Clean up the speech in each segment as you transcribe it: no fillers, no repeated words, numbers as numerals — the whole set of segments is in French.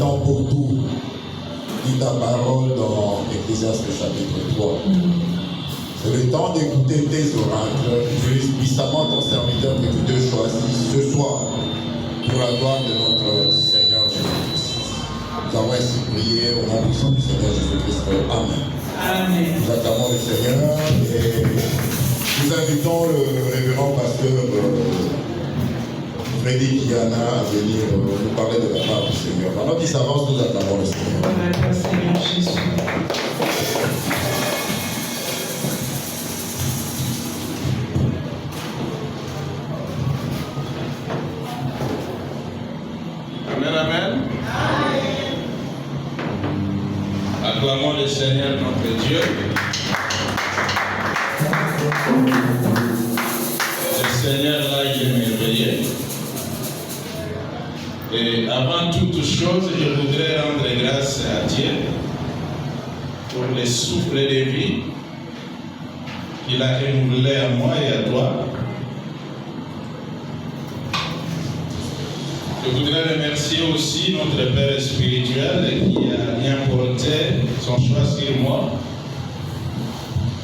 temps pour tout, dit ta parole dans Ecclésiaste chapitre 3. C'est le temps d'écouter tes oracles. Tu es puissamment ton serviteur que tu te choisis ce soir pour la gloire de notre Seigneur Jésus-Christ. Nous avons ainsi prié au nom puissant du Seigneur Jésus-Christ. Amen. Amen. Nous acclamons le Seigneur et nous invitons le révérend pasteur Freddy Kiana à venir nous parler de la part du Seigneur. Pendant qu'il s'avance, nous acclamons le Seigneur. Voilà, Seigneur Jésus. Amen, amen. Acclamons le Seigneur notre Dieu. Le Seigneur là, il est merveilleux. Et avant toute chose, je voudrais rendre grâce à Dieu pour le souffle de vie qu'il a renouvelé à moi et à toi. Je voudrais remercier aussi notre Père spirituel qui a bien porté son choix sur moi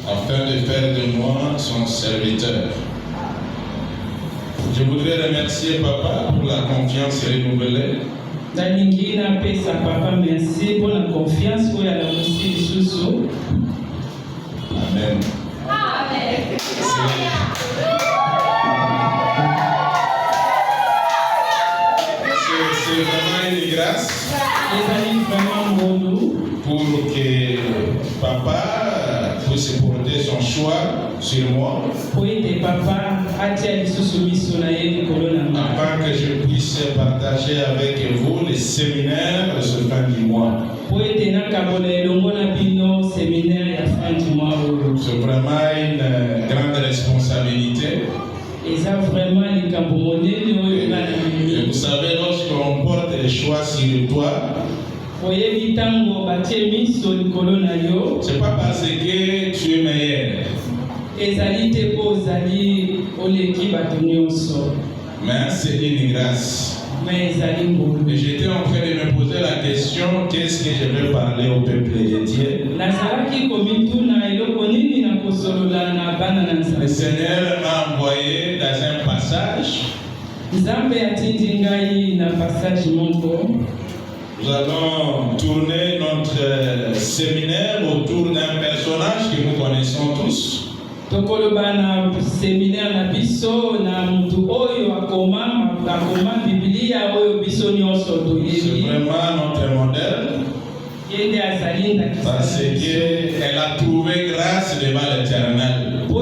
afin de faire de moi son serviteur. Je voudrais remercier Papa pour la confiance renouvelée. Nalingi napesa papa merci pour la confiance pour la aussi lisusu. Amen. C'est vraiment une grâce pour que Papa puisse porter son choix sur moi afin que je puisse partager avec vous les séminaires de ce fin du mois. C'est vraiment une grande responsabilité. Et vous savez, lorsqu'on porte les choix sur toi, c'est pas parce que tu es meilleur, mais c'est une grâce. Et j'étais en train de me poser la question, qu'est-ce que je vais parler au peuple de Dieu? Le Seigneur m'a envoyé dans un passage. Nous allons tourner notre séminaire autour d'un personnage que nous connaissons tous. C'est vraiment notre modèle parce qu'elle a trouvé grâce devant l'Éternel. Elle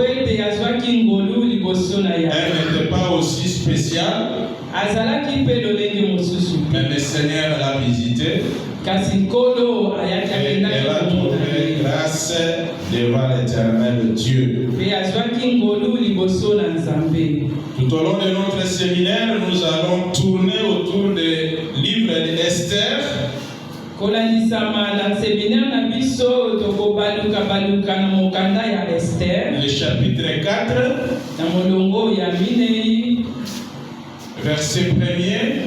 n'était pas aussi spéciale, mais le Seigneur l'a visitée. Elle a trouvé grâce devant l'Éternel Dieu. Tout au long de notre séminaire, nous allons tourner autour des livres d'Esther. Le chapitre 4, verset 1er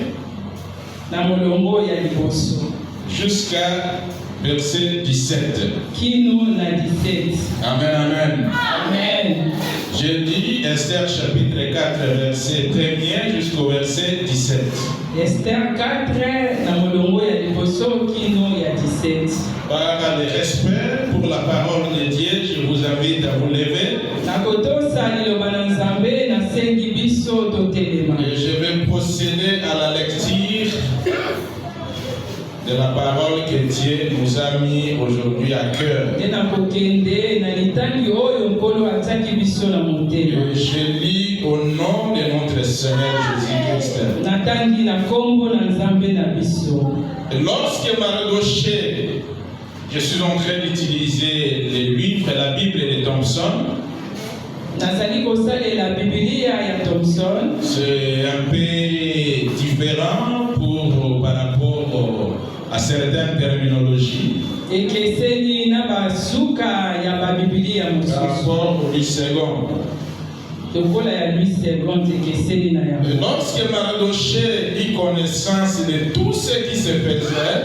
jusqu'à verset 17. Amen, amen. Amen. Je dis Esther chapitre 4, verset 1er jusqu'au verset 17. Esther 4, Par le respect pour la parole de Dieu, je vous invite à vous lever. Et je vais procéder à la lecture de la parole que Dieu nous a mis aujourd'hui à cœur. Je lis au nom de notre Seigneur Jésus-Christ. Lorsque Mardoché, je suis en train d'utiliser les livres, la Bible de Thompson. C'est un peu différent par rapport à certaines terminologies. Par rapport au second. Et lorsque Mardoché eut connaissance de tout ce qui se faisait,